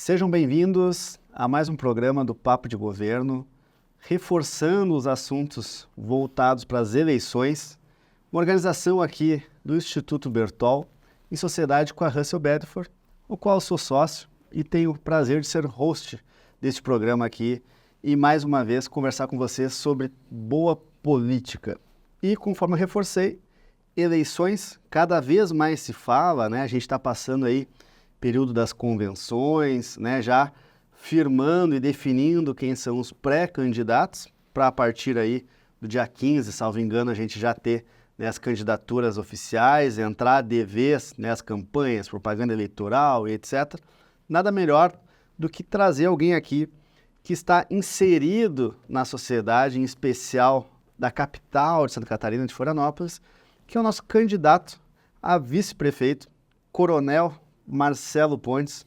Sejam bem-vindos a mais um programa do Papo de Governo, reforçando os assuntos voltados para as eleições, uma organização aqui do Instituto Bertol, em sociedade com a Russell Bedford, o qual eu sou sócio e tenho o prazer de ser host deste programa aqui e, mais uma vez, conversar com vocês sobre boa política. E, conforme eu reforcei, eleições cada vez mais se fala, né? A gente está passando aí período das convenções, né? Já firmando e definindo quem são os pré-candidatos, para a partir aí do dia 15, salvo engano, a gente já ter, né, as candidaturas oficiais, entrar de vez, né, as campanhas, propaganda eleitoral e etc. Nada melhor do que trazer alguém aqui que está inserido na sociedade, em especial da capital de Santa Catarina, de Florianópolis, que é o nosso candidato a vice-prefeito, Coronel Marcelo Pontes.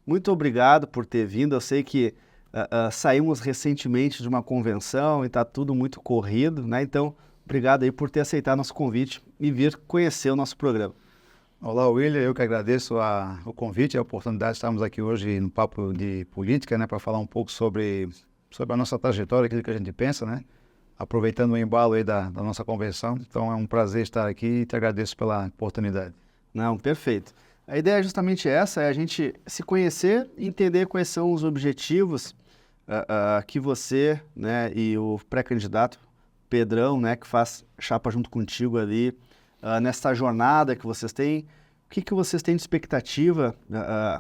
Muito obrigado por ter vindo. Eu sei que saímos recentemente de uma convenção e está tudo muito corrido, né? Então, obrigado aí por ter aceitado nosso convite e vir conhecer o nosso programa. Olá, William. Eu que agradeço o convite e a oportunidade de estarmos aqui hoje no Papo de Política, né? Para falar um pouco sobre a nossa trajetória, aquilo que a gente pensa, né? Aproveitando o embalo aí da nossa convenção. Então, é um prazer estar aqui e te agradeço pela oportunidade. Não, perfeito. A ideia é justamente essa, é a gente se conhecer e entender quais são os objetivos que você, né, e o pré-candidato Pedrão, né, que faz chapa junto contigo ali, nessa jornada que vocês têm. O que vocês têm de expectativa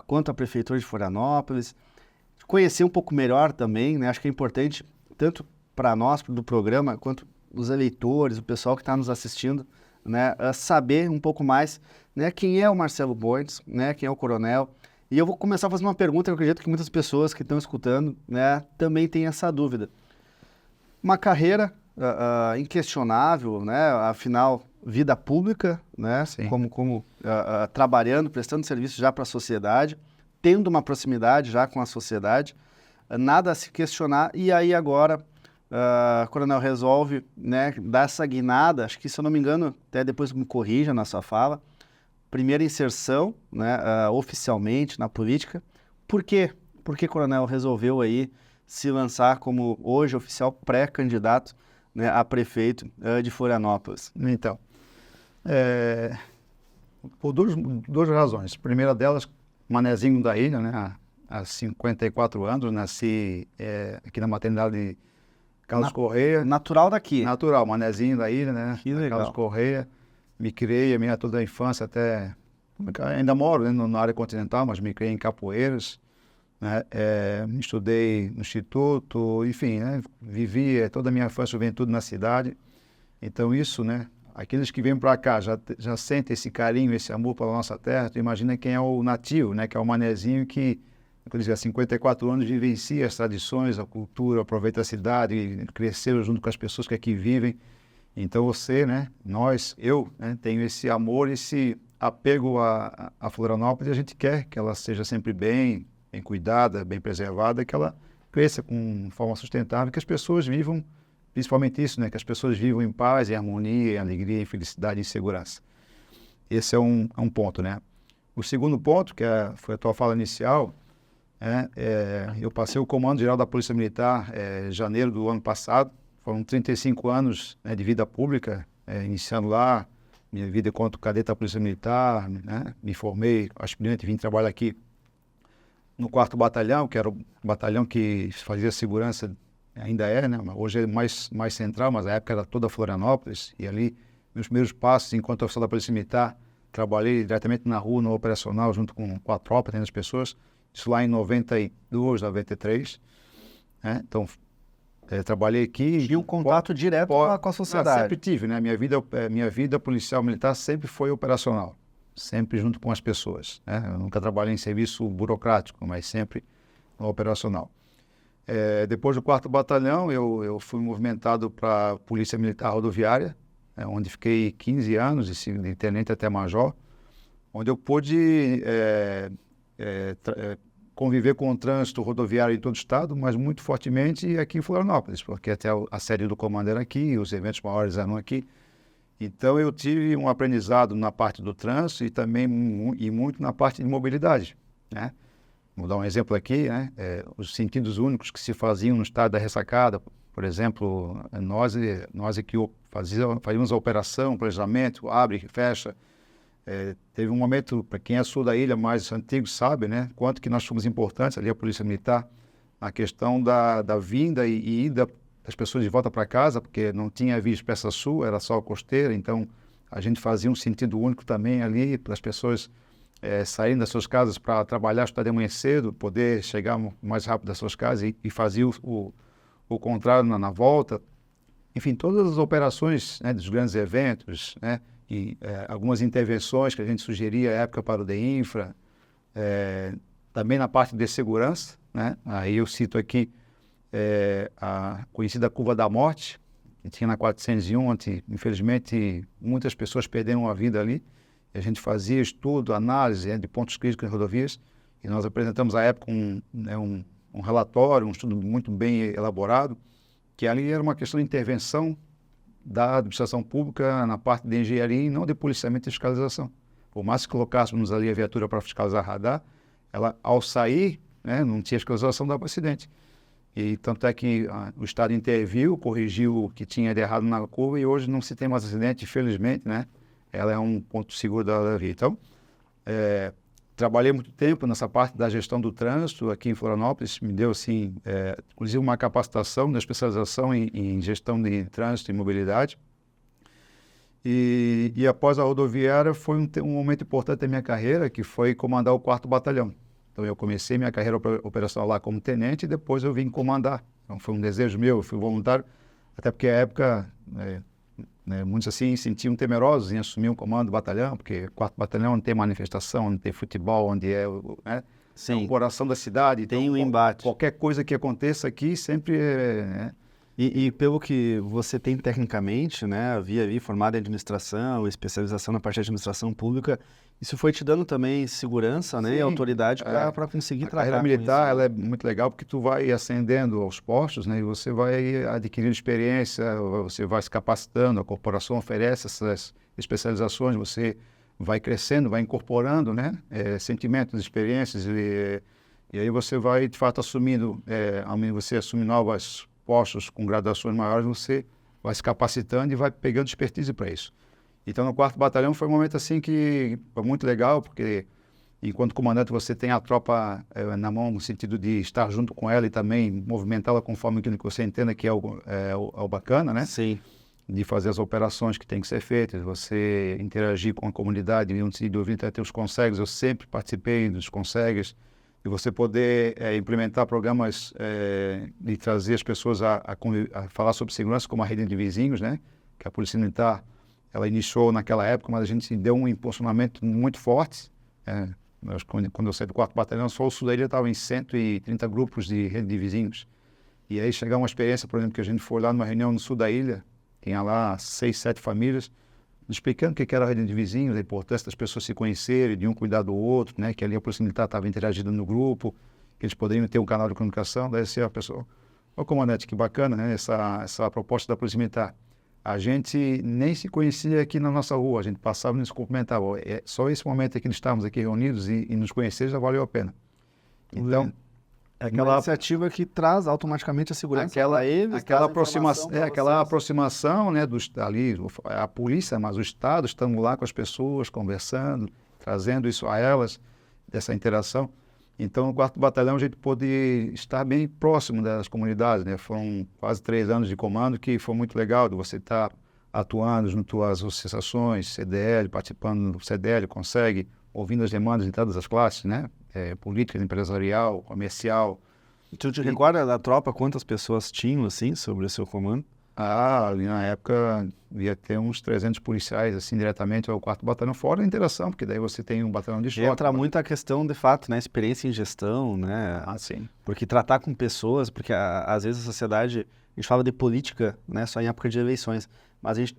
quanto à Prefeitura de Florianópolis? Conhecer um pouco melhor também, né? Acho que é importante, tanto para nós, do programa, quanto os eleitores, o pessoal que está nos assistindo, né, saber um pouco mais, né, quem é o Marcelo Pontes, né, quem é o Coronel. E eu vou começar a fazer uma pergunta que eu acredito que muitas pessoas que estão escutando, né, também têm essa dúvida. Uma carreira inquestionável, né, afinal, vida pública, né, como trabalhando, prestando serviço já para a sociedade, tendo uma proximidade já com a sociedade, nada a se questionar. E aí agora o Coronel resolve, né, dar essa guinada, acho que, se eu não me engano, até depois me corrija na sua fala, primeira inserção, né, oficialmente na política. Por quê? Por que o Coronel resolveu aí se lançar como hoje oficial pré-candidato, né, a prefeito de Florianópolis? Então, por duas razões. A primeira delas, manezinho da ilha, né, há 54 anos, nasci aqui na maternidade de Carlos Correia. Natural daqui. Natural, manezinho da ilha, né? Que legal. Carlos Correia. Me criei toda a infância até... Ainda moro, né, na área continental, mas me criei em Capoeiras, né? Estudei no instituto, enfim, né? Vivi toda a minha infância e juventude na cidade. Então isso, né? Aqueles que vêm para cá já sentem esse carinho, esse amor pela nossa terra. Tu imagina quem é o nativo, né? Que é o manezinho que... há 54 anos, vivencia as tradições, a cultura, aproveita a cidade, cresceu junto com as pessoas que aqui vivem. Então você, né, eu, né, tenho esse amor, esse apego a Florianópolis, e a gente quer que ela seja sempre bem cuidada, bem preservada, que ela cresça com forma sustentável, que as pessoas vivam, principalmente isso, né, que as pessoas vivam em paz, em harmonia, em alegria, em felicidade e em segurança. Esse é um ponto, né. O segundo ponto, que foi a tua fala inicial, eu passei o Comando Geral da Polícia Militar em janeiro do ano passado. Foram 35 anos, né, de vida pública, iniciando lá minha vida enquanto cadete da Polícia Militar, né? Me formei aspirante, vim trabalhar aqui no 4º Batalhão, que era o batalhão que fazia segurança, ainda né? Hoje é mais central, mas na época era toda Florianópolis. E ali, meus primeiros passos enquanto oficial da Polícia Militar, trabalhei diretamente na rua, no operacional, junto com a tropa, atendendo as pessoas. Isso lá em 92, 93, né? Então, trabalhei aqui... Tinha um contato direto com a sociedade. Sempre tive, né? Minha vida policial militar sempre foi operacional, sempre junto com as pessoas, né? Eu nunca trabalhei em serviço burocrático, mas sempre no operacional. Depois do 4º Batalhão, eu fui movimentado para a Polícia Militar Rodoviária, onde fiquei 15 anos, de tenente até major, onde eu pude... conviver com o trânsito rodoviário em todo o estado, mas muito fortemente aqui em Florianópolis, porque até a sede do comando era aqui, os eventos maiores eram aqui. Então eu tive um aprendizado na parte do trânsito e também muito na parte de mobilidade, né? vou dar um exemplo aqui, né? Os sentidos únicos que se faziam no estado da ressacada, por exemplo, nós aqui fazíamos a operação, planejamento, abre, fecha. Teve um momento, para quem é sul da ilha, mais antigo sabe, né? Quanto que nós fomos importantes ali, a Polícia Militar, na questão da vinda e ida das pessoas de volta para casa, porque não tinha via expressa sul, era só costeira, então a gente fazia um sentido único também ali, para as pessoas saírem das suas casas para trabalhar, estudar de manhã cedo, poder chegar mais rápido das suas casas e fazer o contrário na volta. Enfim, todas as operações, né, dos grandes eventos, né, e algumas intervenções que a gente sugeria à época para o DEINFRA, também na parte de segurança, né? Aí eu cito aqui a conhecida Curva da Morte, que tinha na 401, onde, infelizmente, muitas pessoas perderam a vida ali. E a gente fazia estudo, análise de pontos críticos em rodovias, e nós apresentamos à época um relatório, um estudo muito bem elaborado, que ali era uma questão de intervenção da administração pública na parte de engenharia e não de policiamento e fiscalização. Por mais que colocássemos ali a viatura para fiscalizar radar, ela, ao sair, né, não tinha fiscalização, dava acidente. E tanto é que o Estado interviu, corrigiu o que tinha de errado na curva e hoje não se tem mais acidente, infelizmente, né? Ela é um ponto seguro da via. Então, trabalhei muito tempo nessa parte da gestão do trânsito aqui em Florianópolis, me deu, assim, inclusive uma capacitação, uma especialização em gestão de trânsito e mobilidade. E após a rodoviária foi um momento importante da minha carreira, que foi comandar o 4º Batalhão. Então, eu comecei minha carreira operacional lá como tenente e depois eu vim comandar. Então, foi um desejo meu, eu fui voluntário, até porque à época, muitos assim sentiam temerosos em assumir um comando do batalhão, porque 4º Batalhão não tem manifestação, não tem futebol, onde é o coração da cidade. Tem então, um embate. Qualquer coisa que aconteça aqui sempre E pelo que você tem tecnicamente, né, havia ali formado em administração, especialização na parte de administração pública, isso foi te dando também segurança, né, e autoridade para conseguir tratar carreira com militar, isso. ela é muito legal porque tu vai ascendendo aos postos, né, e você vai adquirindo experiência, você vai se capacitando, a corporação oferece essas especializações, você vai crescendo, vai incorporando, né, sentimentos, experiências, e aí você vai, de fato, assumindo, você assume novos postos com graduações maiores, você vai se capacitando e vai pegando expertise para isso. Então, no 4º Batalhão foi um momento assim que foi muito legal, porque enquanto comandante você tem a tropa na mão, no sentido de estar junto com ela e também movimentá-la conforme aquilo que você entenda que é o bacana, né? Sim. De fazer as operações que têm que ser feitas, você interagir com a comunidade, e onde de ter os consegues, eu sempre participei dos consegues, e você poder implementar programas e trazer as pessoas a falar sobre segurança, como a rede de vizinhos, né? Que a Polícia Militar, ela iniciou naquela época, mas a gente deu um impulsionamento muito forte. Quando eu saí do 4º Batalhão, só o sul da ilha estava em 130 grupos de rede de vizinhos. E aí chegar uma experiência, por exemplo, que a gente foi lá numa reunião no sul da ilha, tinha lá 6, 7 famílias, explicando o que era a rede de vizinhos, a importância das pessoas se conhecerem, de um cuidar do outro, né? Que ali a Polícia Militar estava interagindo no grupo, que eles poderiam ter um canal de comunicação. Daí assim, a pessoa, comandante, que bacana, né? Essa proposta da Polícia Militar. A gente nem se conhecia aqui na nossa rua, a gente passava e nos cumprimentava. Só esse momento aqui que estamos aqui reunidos e nos conhecer já valeu a pena. Então, aquela iniciativa que traz automaticamente a segurança para eles, aquela aproximação, né, ali, a polícia, mas o Estado, estamos lá com as pessoas, conversando, trazendo isso a elas, dessa interação. Então, no 4º Batalhão, a gente pôde estar bem próximo das comunidades, né? Foram quase 3 anos de comando, que foi muito legal, de você estar atuando junto às associações, CDL, participando do CDL, consegue, ouvindo as demandas de todas as classes, né? Política, empresarial, comercial. Tu te recorda da tropa, quantas pessoas tinham, assim, sobre o seu comando? Ali na época, ia ter uns 300 policiais, assim, diretamente ao 4º Batalhão, fora a interação, porque daí você tem um batalhão de choque. Entra muito a questão, de fato, né, experiência em gestão, né? Sim. Porque tratar com pessoas, porque às vezes a sociedade, a gente fala de política, né, só em época de eleições, mas a gente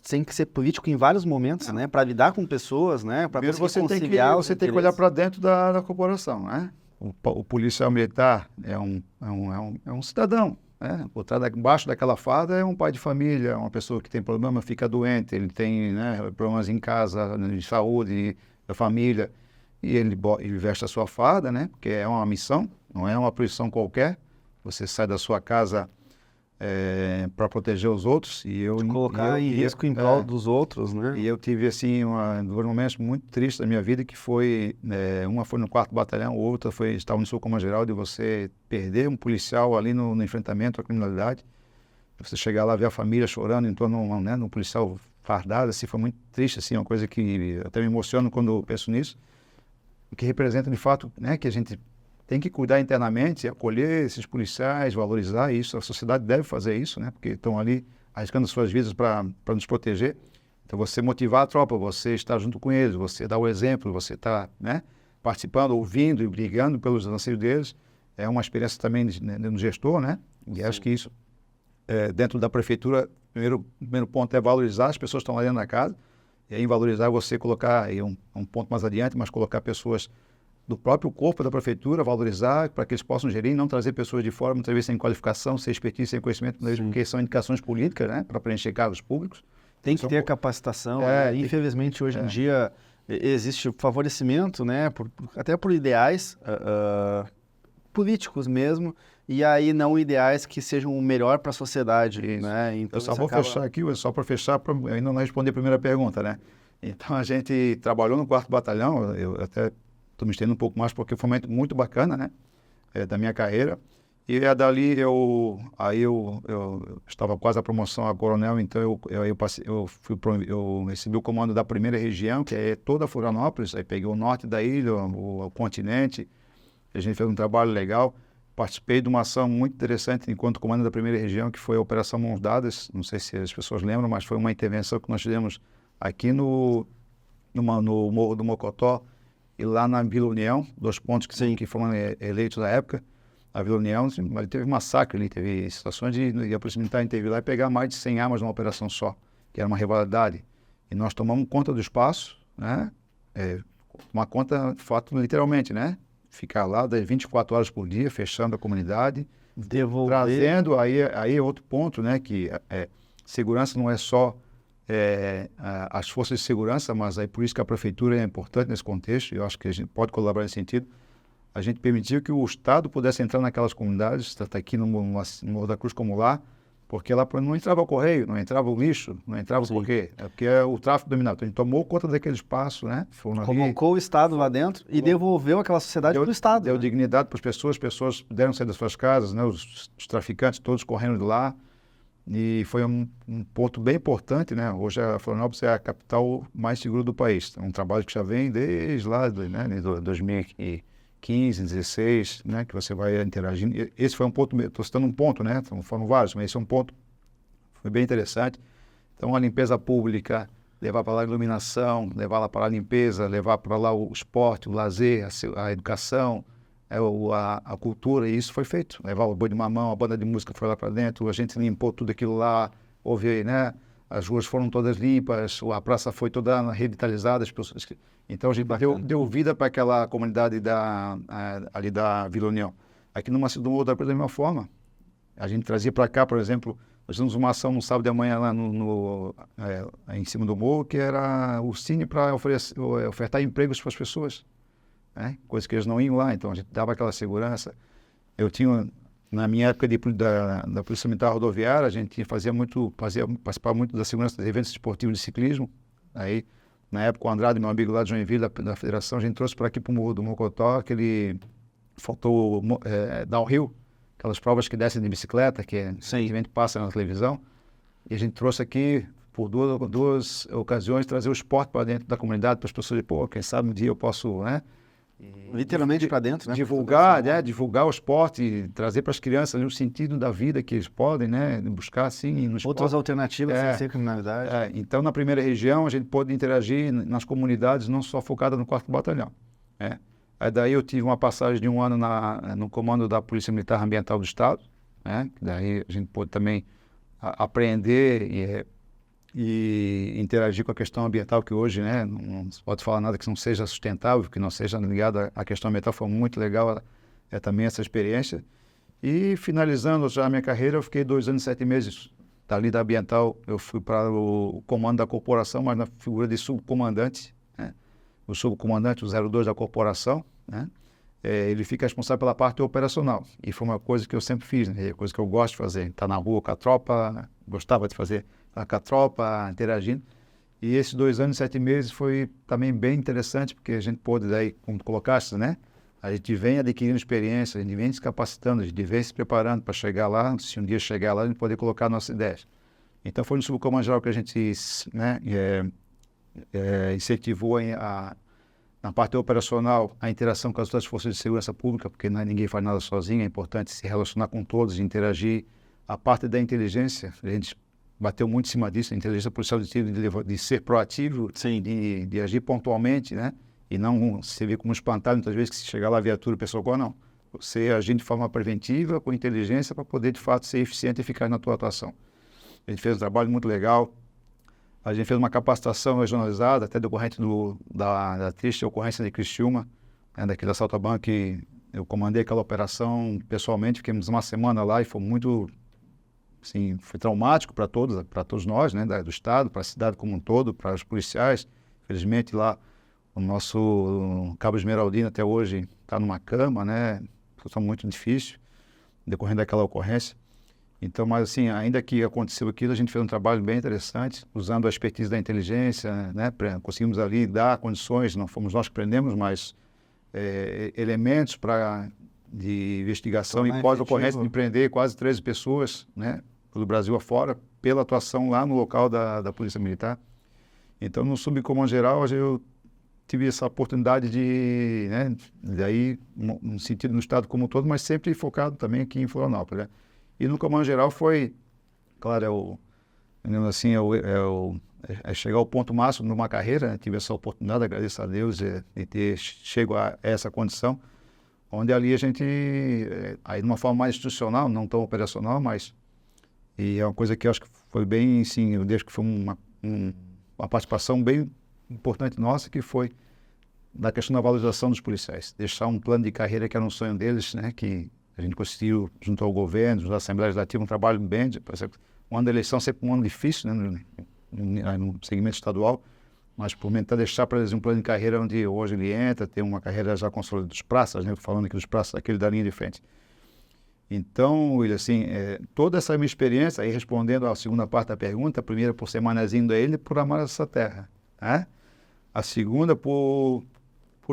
tem que ser político em vários momentos, né, para lidar com pessoas, né, para conseguir conciliar você tem que olhar para dentro da corporação, né? O policial militar é um cidadão, né? Embaixo daquela farda é um pai de família, uma pessoa que tem problema, fica doente, ele tem, né, problemas em casa, de saúde, da família. e ele veste a sua farda, né? Porque é uma missão, não é uma profissão qualquer. Você sai da sua casa para proteger os outros. Colocar em risco em prol dos outros, né? E eu tive, assim, dois momentos muito tristes da minha vida, que foi, uma foi no 4º Batalhão, outra foi, estava no Sul Comando Geral, de você perder um policial ali no enfrentamento à criminalidade. Você chegar lá, ver a família chorando em torno, né, no policial fardado, assim, foi muito triste, assim, uma coisa que até me emociona quando eu penso nisso, e que representa, de fato, né, que a gente tem que cuidar internamente, acolher esses policiais, valorizar isso. A sociedade deve fazer isso, né, porque estão ali arriscando suas vidas para nos proteger. Então, você motivar a tropa, você estar junto com eles, você dar o exemplo, você estar, né, participando, ouvindo e brigando pelos anseios deles, é uma experiência também no gestor, né, e acho que isso, dentro da prefeitura, o primeiro ponto é valorizar as pessoas que estão lá dentro da casa, e aí valorizar você colocar, aí um ponto mais adiante, mas colocar pessoas do próprio corpo da prefeitura, valorizar para que eles possam gerir, não trazer pessoas de fora, muitas vezes sem qualificação, sem expertise, sem conhecimento, porque são indicações políticas, né, para preencher cargos públicos. Tem que ter capacitação, né? Infelizmente hoje em dia existe favorecimento, né, até por ideais políticos mesmo, e aí não ideais que sejam o melhor para a sociedade, né? Então, eu só vou fechar aqui, só para fechar, para ainda não responder a primeira pergunta, né? Então a gente trabalhou no 4º Batalhão, eu até estou me estendendo um pouco mais porque foi um momento muito bacana, né, da minha carreira. E dali eu estava quase a promoção a coronel, então eu recebi o comando da 1ª região, que é toda Florianópolis. Aí peguei o norte da ilha, o continente. A gente fez um trabalho legal. Participei de uma ação muito interessante enquanto comando da 1ª região, que foi a Operação Mãos Dadas. Não sei se as pessoas lembram, mas foi uma intervenção que nós fizemos aqui no Morro do Mocotó e lá na Vila União, 2 pontos que foram eleitos na época. A Vila União, mas teve massacre ali, teve situações de a Polícia Militar intervir lá e pegar mais de 100 armas numa operação só, que era uma rivalidade. E nós tomamos conta do espaço, né? Tomar conta, de fato, literalmente, né? Ficar lá 24 horas por dia, fechando a comunidade, trazendo, aí outro ponto, né? Que segurança não é só as forças de segurança, mas aí por isso que a prefeitura é importante nesse contexto, e eu acho que a gente pode colaborar nesse sentido. A gente permitiu que o Estado pudesse entrar naquelas comunidades, está aqui no Morro da Cruz como lá, porque lá não entrava o correio, não entrava o lixo, não entrava por quê? É porque o tráfico dominava. Então a gente tomou conta daquele espaço, né? Colocou o Estado lá dentro e devolveu aquela sociedade para o Estado. Deu dignidade para as pessoas puderam sair das suas casas, né? Os traficantes todos correndo de lá. E foi um ponto bem importante, né? Hoje a Florianópolis é a capital mais segura do país. É um trabalho que já vem desde lá, né? De 2015, 16, né, que você vai interagindo. Esse foi um ponto, estou citando um ponto, né, foram vários, mas esse é um ponto, foi bem interessante. Então, a limpeza pública, levar para lá a iluminação, levar lá para lá a limpeza, levar para lá o esporte, o lazer, a educação, a cultura, e isso foi feito. Levar o boi de mamão, a banda de música foi lá para dentro, a gente limpou tudo aquilo lá, houve, né, as ruas foram todas limpas, a praça foi toda revitalizada, as pessoas... Então, a gente deu vida para aquela comunidade ali da Vila União. Aqui no Maciço do Morro da mesma forma. A gente trazia para cá, por exemplo, nós fizemos uma ação no sábado de manhã lá em cima do morro, que era o Cine para ofertar empregos para as pessoas, né? Coisa que eles não iam lá, então a gente dava aquela segurança. Eu tinha, na minha época da Polícia Militar Rodoviária, a gente participava muito da segurança dos eventos esportivos de ciclismo. Aí, na época, o Andrade, meu amigo lá de Joinville, da Federação, a gente trouxe para aqui para o Morro do Mocotó, faltou downhill, aquelas provas que descem de bicicleta, que recentemente passa na televisão. E a gente trouxe aqui, por duas ocasiões, trazer o esporte para dentro da comunidade, para as pessoas dizerem, quem sabe um dia eu posso, né? Literalmente para dentro, né? Divulgar o esporte, trazer para as crianças ali, o sentido da vida que eles podem, né? Buscar, assim, no esporte. Outras alternativas sem ser criminalidade. Então, na 1ª região, a gente pôde interagir nas comunidades, não só focada no 4º Batalhão. Aí daí eu tive uma passagem de um ano no comando da Polícia Militar Ambiental do Estado, né? Daí a gente pôde também aprender e interagir com a questão ambiental, que hoje, né, não se pode falar nada que não seja sustentável, que não seja ligado à questão ambiental. Foi muito legal também essa experiência. E finalizando já a minha carreira, eu fiquei 2 anos e 7 meses. Dali da ambiental, eu fui para o comando da corporação, mas na figura de subcomandante, né? o subcomandante, o 02 da corporação, né? Ele fica responsável pela parte operacional. E foi uma coisa que eu sempre fiz, né? É coisa que eu gosto de fazer. Estar na rua com a tropa, né? Gostava de fazer, estar com a tropa, interagindo. E esses 2 anos e 7 meses foi também bem interessante, porque a gente pôde, daí, como tu colocaste, né? A gente vem adquirindo experiência, a gente vem se capacitando, a gente vem se preparando para chegar lá, se um dia chegar lá, a gente poder colocar nossas ideias. Então foi no subcomando-geral que a gente, né, incentivou na parte operacional a interação com as outras forças de segurança pública, porque ninguém faz nada sozinho, é importante se relacionar com todos, interagir. A parte da inteligência, a gente bateu muito em cima disso, a inteligência policial de ser proativo, de agir pontualmente, né? E não se ver como espantalho, muitas vezes, que se chegar lá a viatura, o pessoal, não. Você agir de forma preventiva, com inteligência, para poder, de fato, ser eficiente e eficaz na tua atuação. A gente fez um trabalho muito legal. A gente fez uma capacitação regionalizada, até decorrente da triste ocorrência de Criciúma, né, daquele assalto a banco, que eu comandei aquela operação pessoalmente, ficamos uma semana lá e foi muito, assim, foi traumático para todos nós, né, do Estado, para a cidade como um todo, para os policiais. Infelizmente lá, o nosso Cabo Esmeraldino até hoje está numa cama, né, situação muito difícil, decorrendo daquela ocorrência. Então, mas assim, ainda que aconteceu aquilo, a gente fez um trabalho bem interessante, usando a expertise da inteligência, né? Conseguimos ali dar condições, não fomos nós que prendemos, mas elementos de investigação e pós-ocorrência de prender quase 13 pessoas, né? Do Brasil afora, pela atuação lá no local da Polícia Militar. Então, no subcomando geral, eu tive essa oportunidade de, né? Daí, no sentido no estado como um todo, mas sempre focado também aqui em Florianópolis, né? E no comando geral foi, claro, é chegar ao ponto máximo numa carreira, né? Tive essa oportunidade, agradeço a Deus de ter chego a essa condição, onde ali a gente, aí de uma forma mais institucional, não tão operacional, mas e é uma coisa que eu acho que foi bem, sim, eu deixo que foi uma participação bem importante nossa, que foi da questão da valorização dos policiais, deixar um plano de carreira que era um sonho deles, né, que a gente conseguiu, junto ao governo, junto à Assembleia Legislativa, um trabalho bem... O ano da eleição é sempre um ano difícil, né, no segmento estadual, mas por tentar deixar para eles um plano de carreira onde hoje ele entra, tem uma carreira já consolidada dos praças, né, falando aqui dos praças, aquele da linha de frente. Então, William, assim, toda essa minha experiência, aí respondendo à segunda parte da pergunta, a primeira por ser manezinho da ele, por amar essa terra, né? A segunda por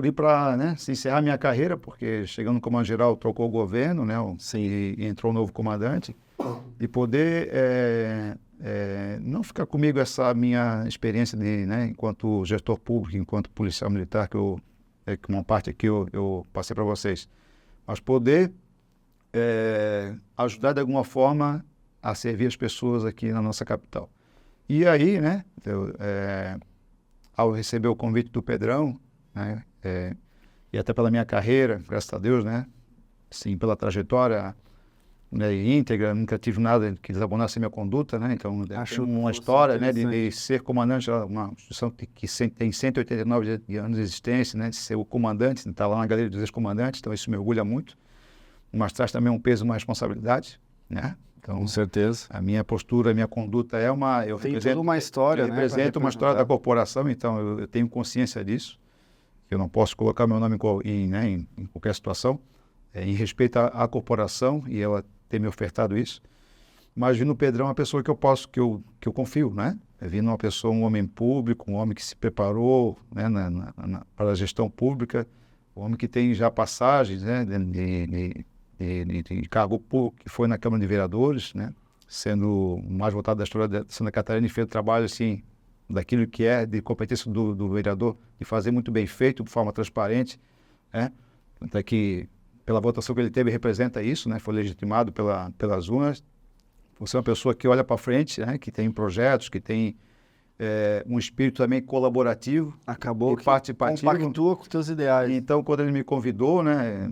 ir para, né, se encerrar minha carreira, porque chegando no comando geral, trocou o governo, né, e entrou um novo comandante, e poder não ficar comigo essa minha experiência de, né, enquanto gestor público, enquanto policial militar, que uma parte aqui eu passei para vocês, mas poder ajudar de alguma forma a servir as pessoas aqui na nossa capital. E aí, né, ao receber o convite do Pedrão, né, e até pela minha carreira, graças a Deus, né, sim, pela trajetória, né, íntegra, nunca tive nada que desabonasse a minha conduta, né, então acho uma história, né, de ser comandante, uma instituição que tem 189 anos de existência, né, de ser o comandante, de estar lá na galeria dos ex-comandantes, então isso me orgulha muito, mas traz também um peso, uma responsabilidade, né. Então, com certeza. A minha postura, a minha conduta é Tem toda uma história, né? Represento uma história da corporação, então eu tenho consciência disso. Eu não posso colocar meu nome em qualquer situação, em respeito à corporação, e ela tem me ofertado isso. Mas vi no Pedrão uma pessoa que eu confio, né? Vi numa pessoa, um homem público, um homem que se preparou, né, para a gestão pública, um homem que tem já passagens, né, de cargo público, que foi na Câmara de Vereadores, né, sendo o mais votado da história de Santa Catarina, e fez o trabalho, assim, daquilo que é de competência do vereador, de fazer muito bem feito, de forma transparente, né, até que, pela votação que ele teve, representa isso, né, foi legitimado pelas urnas. Você é uma pessoa que olha para frente, né, que tem projetos, que tem um espírito também colaborativo, acabou que participativo, compactua com os teus ideais. Então, quando ele me convidou, né,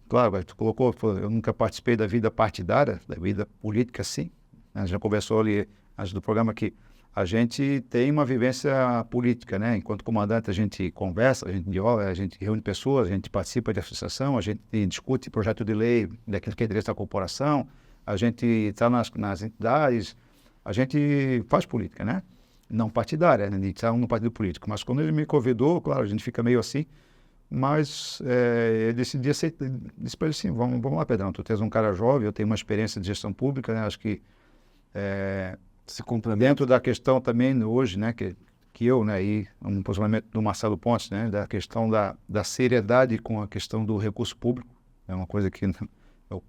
claro, tu colocou, eu nunca participei da vida partidária, da vida política, sim. A gente já conversou ali antes do programa que a gente tem uma vivência política, né? Enquanto comandante, a gente conversa, a gente dialoga, a gente reúne pessoas, a gente participa de associação, a gente discute projeto de lei daquilo que é direito da corporação, a gente está nas entidades, a gente faz política, né? não partidária, né, de estar no partido político. Mas quando ele me convidou, claro, a gente fica meio assim, mas eu decidi aceitar, disse para ele assim, vamos lá, Pedrão, tu tens um cara jovem, eu tenho uma experiência de gestão pública, né, acho que Se complementa. dentro da questão também hoje, né, que eu, né, e um posicionamento do Marcelo Pontes, né, da questão da seriedade com a questão do recurso público, é uma coisa que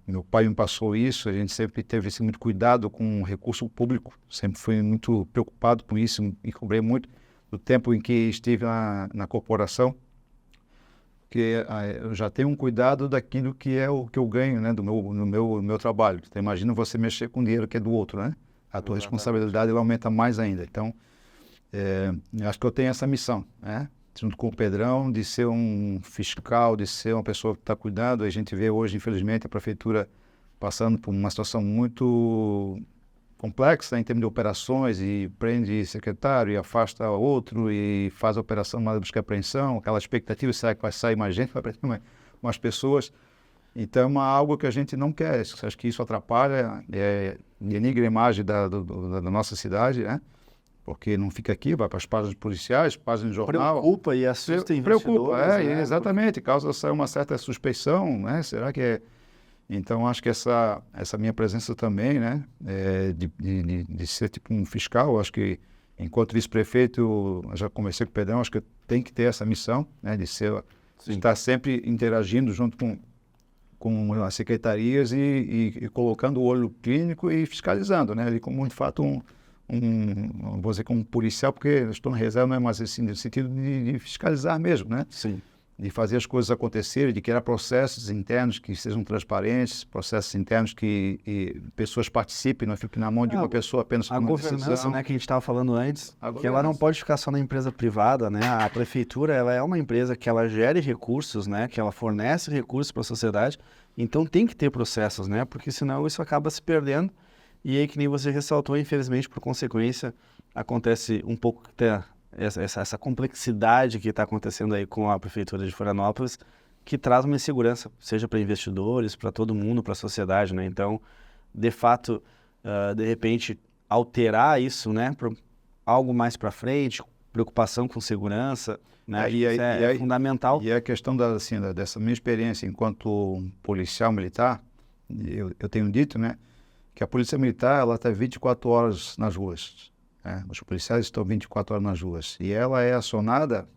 meu pai me passou isso, a gente sempre teve assim, muito cuidado com o recurso público, sempre fui muito preocupado com isso e cobrei muito do tempo em que estive na corporação, porque eu já tenho um cuidado daquilo que é o que eu ganho, né, no meu trabalho. Então, imagina você mexer com dinheiro que é do outro, né? A tua responsabilidade ela aumenta mais ainda. Então, eu acho que eu tenho essa missão, né? Junto com o Pedrão, de ser um fiscal, de ser uma pessoa que está cuidando. A gente vê hoje, infelizmente, a prefeitura passando por uma situação muito complexa em termos de operações e prende secretário e afasta outro e faz a operação de busca e apreensão, aquela expectativa, será que vai sair mais gente, vai prender mais pessoas. Então é algo que a gente não quer, acho que isso atrapalha, denigra a imagem da nossa cidade, né? Porque não fica aqui, vai para as páginas policiais, páginas de jornal. Preocupa e assusta investidores. Preocupa, né? exatamente, causa uma certa suspeição, né? Será que é... Então, acho que essa minha presença também, né, de ser tipo um fiscal, acho que, enquanto vice-prefeito, eu já conversei com o Pedrão, acho que tem que ter essa missão, né, de estar sempre interagindo junto com as secretarias e colocando o olho clínico e fiscalizando, né, ali como, de fato, vou dizer, como um policial, porque eu estou na reserva, não é mais assim, no sentido de fiscalizar mesmo, né? Sim. De fazer as coisas acontecerem, de criar processos internos que sejam transparentes, processos internos que pessoas participem, não fique na mão de uma pessoa apenas com A uma governança, decisão. né, que a gente estava falando antes, A que ela não governança. pode ficar só na empresa privada, né? A prefeitura, ela é uma empresa que ela gere recursos, né? Que ela fornece recursos para a sociedade, então tem que ter processos, né? Porque senão isso acaba se perdendo e aí, que nem você ressaltou, infelizmente, por consequência, acontece um pouco essa complexidade que está acontecendo aí com a Prefeitura de Florianópolis, que traz uma insegurança, seja para investidores, para todo mundo, para a sociedade, né? Então, de fato, de repente, alterar isso, né, para algo mais para frente, preocupação com segurança, né? Isso é fundamental. E a questão dessa minha experiência enquanto policial militar, eu tenho dito, né, que a Polícia Militar ela está 24 horas nas ruas. Os policiais estão 24 horas nas ruas. E ela é acionada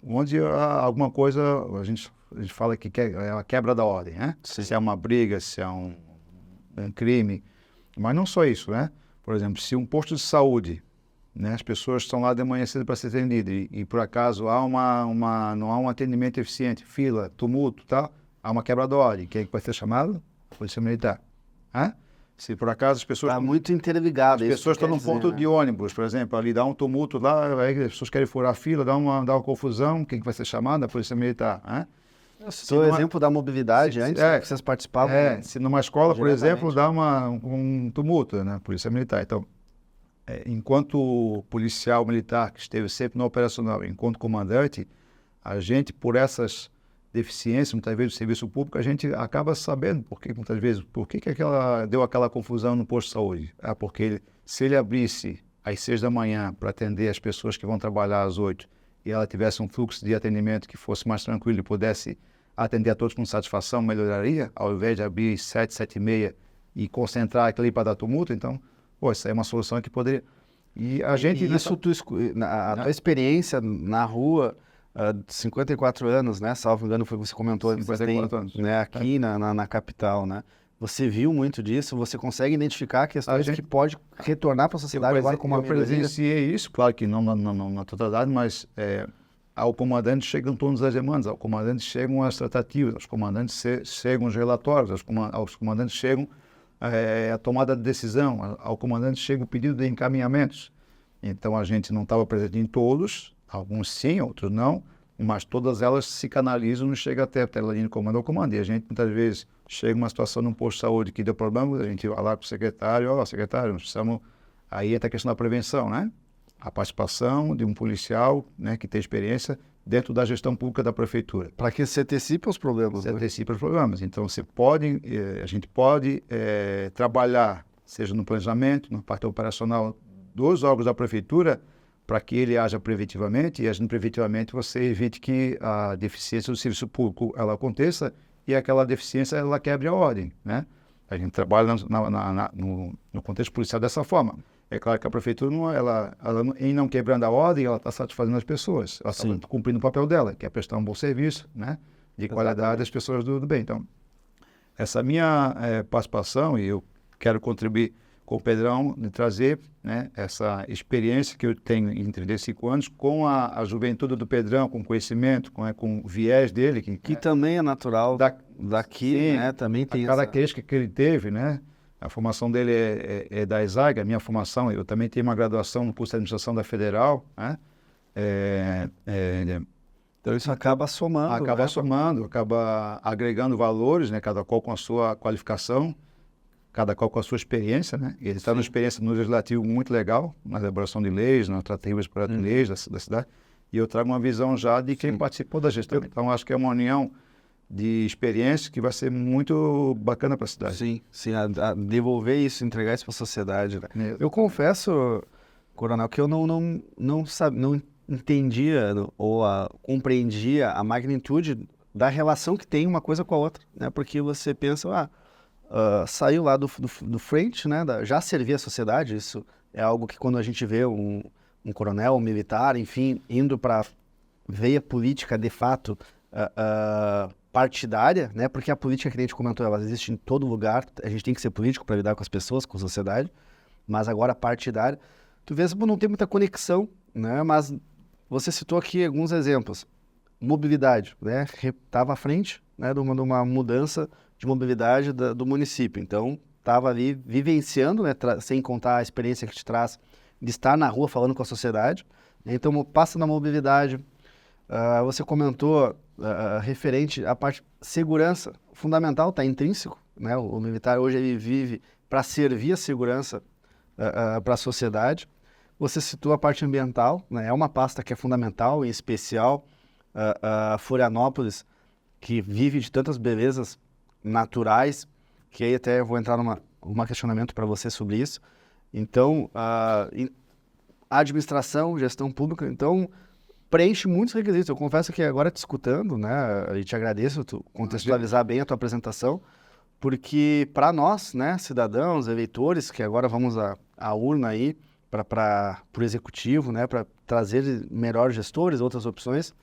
onde há alguma coisa, a gente fala que é a quebra da ordem, né? Sim. Se é uma briga, se é um crime. Mas não só isso, né? Por exemplo, se um posto de saúde, né, as pessoas estão lá de manhã cedo para ser atendidas e por acaso não há um atendimento eficiente, fila, tumulto, tal, há uma quebra da ordem. Quem é que vai ser chamado? A Polícia Militar. Se por acaso as pessoas... Está muito interligado. As pessoas estão num ponto de ônibus, por exemplo, ali dá um tumulto lá, aí as pessoas querem furar a fila, dá uma confusão, quem que vai ser chamado? A Polícia Militar. O exemplo da mobilidade, antes que vocês participavam. Se numa escola, por exemplo, dá um tumulto, né? Polícia Militar. Então, enquanto policial militar que esteve sempre no operacional, enquanto comandante, a gente, por essas deficiências, muitas vezes, do serviço público, a gente acaba sabendo por que deu aquela confusão no posto de saúde. Porque se ele abrisse às 6 da manhã para atender as pessoas que vão trabalhar às 8 e ela tivesse um fluxo de atendimento que fosse mais tranquilo e pudesse atender a todos com satisfação, melhoraria, ao invés de abrir 7, 7 e meia e concentrar aquilo ali para dar tumulto. Então, isso aí é uma solução que poderia... E a gente... A tua experiência na rua... 54 anos, né? Salvo engano, foi o que você comentou. 54 anos. Né, aqui na capital, né? Você viu muito disso? Você consegue identificar questões que pode retornar para a sociedade agora como uma melhoria? Eu presenciei isso, claro que não na totalidade, mas ao comandante chegam todas as demandas, ao comandante chegam as tratativas, aos comandantes chegam os relatórios, aos comandantes chegam a tomada de decisão, ao comandante chega o pedido de encaminhamentos. Então a gente não estava presente em todos, alguns sim, outros não, mas todas elas se canalizam e chegam até a linha de comando ao comando. E a gente, muitas vezes, chega uma situação num posto de saúde que deu problema, a gente vai lá para o secretário, secretário, nós precisamos... Aí entra a questão da prevenção, né? A participação de um policial, né, que tem experiência dentro da gestão pública da prefeitura. Para que se antecipe os problemas. Se antecipa os problemas. Então, a gente pode trabalhar, seja no planejamento, na parte operacional dos órgãos da prefeitura para que ele haja preventivamente, e agindo preventivamente você evite que a deficiência do serviço público ela aconteça e aquela deficiência ela quebre a ordem, né? A gente trabalha no contexto policial dessa forma. É claro que a prefeitura, em não quebrando a ordem, ela está satisfazendo as pessoas. Ela está cumprindo o papel dela, que é prestar um bom serviço, né? De qualidade às pessoas do bem. Então, essa minha participação, e eu quero contribuir com o Pedrão, de trazer, né, essa experiência que eu tenho em 35 anos com a juventude do Pedrão, com conhecimento, com o viés dele. Que também é natural daqui, sim, né? Também tem a característica que ele teve, né? A formação dele é da ESAG, a minha formação, eu também tenho uma graduação no curso de administração da Federal, né? Então isso acaba somando. Acaba somando, acaba agregando valores, né? Cada qual com a sua qualificação, cada qual com a sua experiência, né? Ele está numa experiência no legislativo muito legal, na elaboração de leis, nas tratativas para leis da cidade, e eu trago uma visão já de quem participou da gestão. Então, acho que é uma união de experiência que vai ser muito bacana para a cidade. Sim, a devolver isso, entregar isso para a sociedade, né? Eu confesso, Coronel, que eu não entendia ou compreendia a magnitude da relação que tem uma coisa com a outra, né? Porque você pensa, saiu lá do frente, né? Já servia a sociedade, isso é algo que quando a gente vê um coronel, um militar, enfim, indo para veia política de fato, partidária, né? Porque a política que a gente comentou, ela existe em todo lugar, a gente tem que ser político para lidar com as pessoas, com a sociedade, mas agora partidária, tu vês, não tem muita conexão, né? Mas você citou aqui alguns exemplos. Mobilidade, né? Estava à frente, né, de uma mudança de mobilidade do município, então estava ali vivenciando, né, sem contar a experiência que te traz de estar na rua falando com a sociedade, né? Então passa na mobilidade. Você comentou referente à parte segurança, fundamental, está intrínseco, né? O militar hoje ele vive para servir a segurança para a sociedade. Você citou a parte ambiental, né? É uma pasta que é fundamental, em especial Florianópolis, que vive de tantas belezas naturais, que aí até eu vou entrar num questionamento para você sobre isso. Então, administração, gestão pública, então preenche muitos requisitos. Eu confesso que agora te escutando, né, e te agradeço tu contextualizar bem a tua apresentação, porque para nós, né, cidadãos, eleitores, que agora vamos à urna aí para o executivo, né, para trazer melhores gestores, outras opções,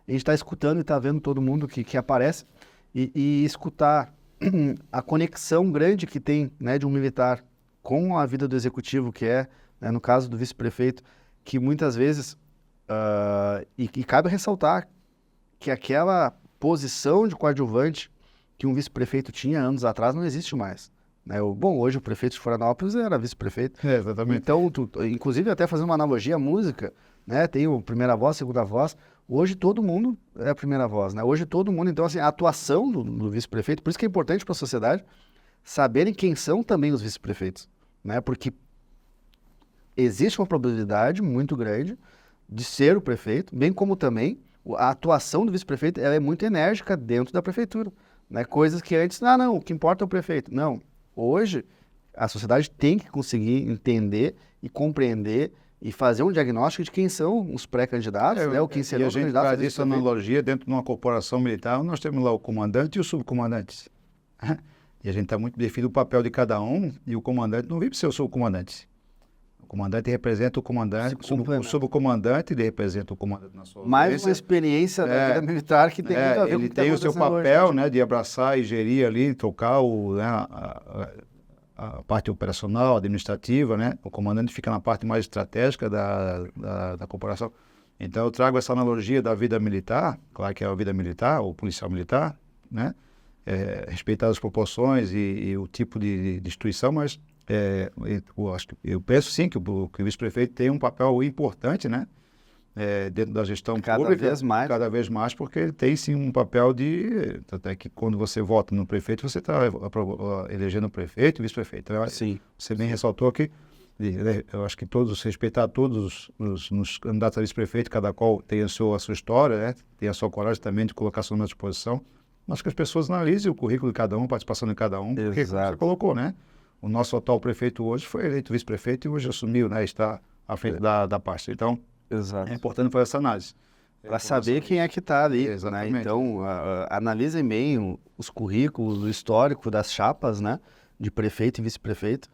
a gente está escutando e está vendo todo mundo que aparece e escutar a conexão grande que tem, né, de um militar com a vida do executivo, que é, né, no caso do vice-prefeito, que muitas vezes e cabe ressaltar que aquela posição de coadjuvante que um vice-prefeito tinha anos atrás não existe mais, né? Hoje o prefeito de Florianópolis era vice-prefeito. Exatamente. Então, inclusive até fazendo uma analogia à música, né? Tem o primeira voz, segunda voz. Hoje todo mundo é a primeira voz, né? Hoje todo mundo, então assim, a atuação do vice-prefeito, por isso que é importante para a sociedade saberem quem são também os vice-prefeitos, né? Porque existe uma probabilidade muito grande de ser o prefeito, bem como também a atuação do vice-prefeito ela é muito enérgica dentro da prefeitura, né? Coisas que antes, não, o que importa é o prefeito. Não, hoje a sociedade tem que conseguir entender e compreender e fazer um diagnóstico de quem são os pré-candidatos, né? Ou quem serão os candidatos. E a gente faz essa analogia dentro de uma corporação militar, nós temos lá o comandante e o subcomandante. E a gente está muito definido o papel de cada um, e o comandante não vive ser o subcomandante. O comandante representa o comandante, o subcomandante ele representa o comandante na sua mais uma experiência da vida militar que tem muito a ver com o que ele tem o seu papel, né, de abraçar e gerir ali, tocar a parte operacional, administrativa, né? O comandante fica na parte mais estratégica da corporação. Então, eu trago essa analogia da vida militar, claro que é a vida militar, ou policial militar, né? Respeitar as proporções e o tipo de instituição, mas eu penso sim que o vice-prefeito tem um papel importante, né? Dentro da gestão pública, cada vez mais, porque ele tem sim um papel até que quando você vota no prefeito, você está elegendo o prefeito e o vice-prefeito. Então, sim. Você bem ressaltou que eu acho que respeitar todos os candidatos a vice-prefeito, cada qual tem a sua história, né? Tem a sua coragem também de colocar a sua disposição, mas que as pessoas analisem o currículo de cada um, a participação de cada um, porque você colocou, né? o nosso atual prefeito hoje foi eleito vice-prefeito e hoje assumiu, né? Está à frente da pasta. Então, Exato. é importante fazer essa análise. Para saber quem é que está ali, né? Exatamente. Então, analisem bem os currículos, o histórico das chapas, né? De prefeito e vice-prefeito,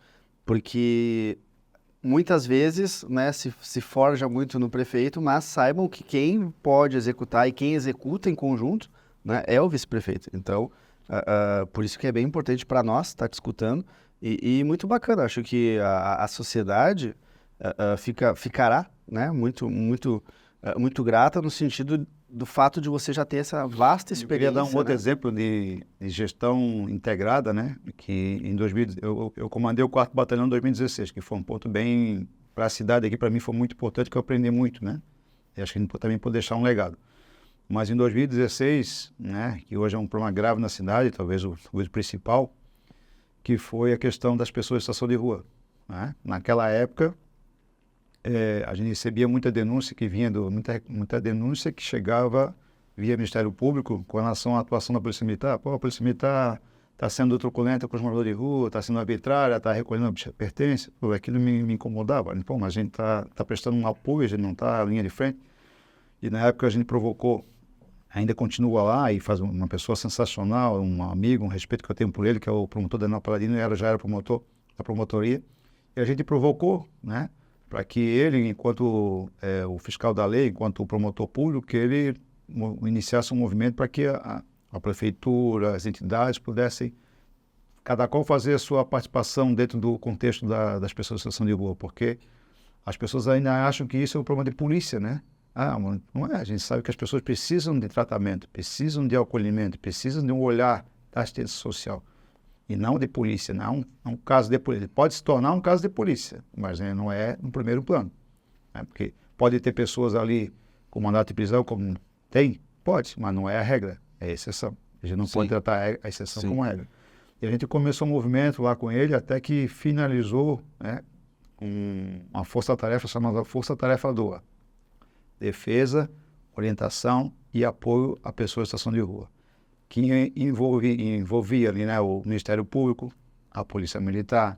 porque muitas vezes, né, se forja muito no prefeito, mas saibam que quem pode executar e quem executa em conjunto, né, é o vice-prefeito. Então, por isso que é bem importante para nós estar discutindo e muito bacana. Acho que a sociedade ficará, né, muito grata no sentido do fato de você já ter essa vasta experiência. Eu queria dar um outro né? exemplo de gestão integrada, né? Que em 2000 eu comandei o 4º Batalhão em 2016, que foi um ponto bem para a cidade aqui, para mim foi muito importante, que eu aprendi muito, né? E acho que a gente também pode deixar um legado. Mas em 2016, né, que hoje é um problema grave na cidade, talvez o principal, que foi a questão das pessoas em situação de rua, né? Naquela época, a gente recebia muita denúncia que vinha muita denúncia que chegava via Ministério Público com relação à atuação da Polícia Militar. Pô, a Polícia Militar está sendo truculenta com os moradores de rua, está sendo arbitrária, está recolhendo pertence. Pô, aquilo me incomodava. Pô, mas a gente está prestando um apoio, a gente não está à linha de frente. E na época a gente provocou, ainda continua lá e faz uma pessoa sensacional, um amigo, um respeito que eu tenho por ele, que é o promotor Daniel Paladino, já era promotor da promotoria. E a gente provocou, né? Para que ele, enquanto o fiscal da lei, enquanto o promotor público, que ele iniciasse um movimento para que a prefeitura, as entidades pudessem, cada qual fazer a sua participação dentro do contexto das pessoas em situação de rua, porque as pessoas ainda acham que isso é um problema de polícia, né? Não é, a gente sabe que as pessoas precisam de tratamento, precisam de acolhimento, precisam de um olhar da assistência social. E não de polícia, não é um caso de polícia. Pode se tornar um caso de polícia, mas não é no primeiro plano. Né? Porque pode ter pessoas ali com mandato de prisão, como tem, pode, mas não é a regra, é a exceção. A gente não pode tratar a exceção como regra. E a gente começou um movimento lá com ele até que finalizou, né, uma força-tarefa chamada Força Tarefa DOA. Defesa, orientação e apoio a pessoas em situação de rua, que envolvia ali, né, o Ministério Público, a Polícia Militar,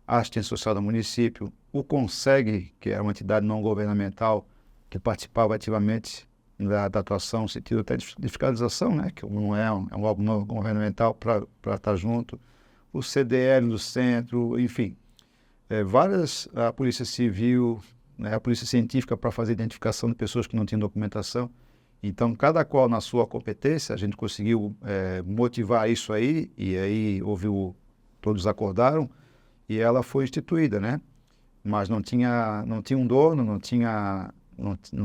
a Assistência Social do município, o CONSEG, que é uma entidade não governamental que participava ativamente da atuação, no sentido até de fiscalização, né, que não é um órgão não governamental para estar junto, o CDL do centro, enfim, a Polícia Civil, né, a Polícia Científica para fazer identificação de pessoas que não tinham documentação. Então, cada qual na sua competência, a gente conseguiu motivar isso aí, e aí todos acordaram, e ela foi instituída, né? Mas não tinha um dono, não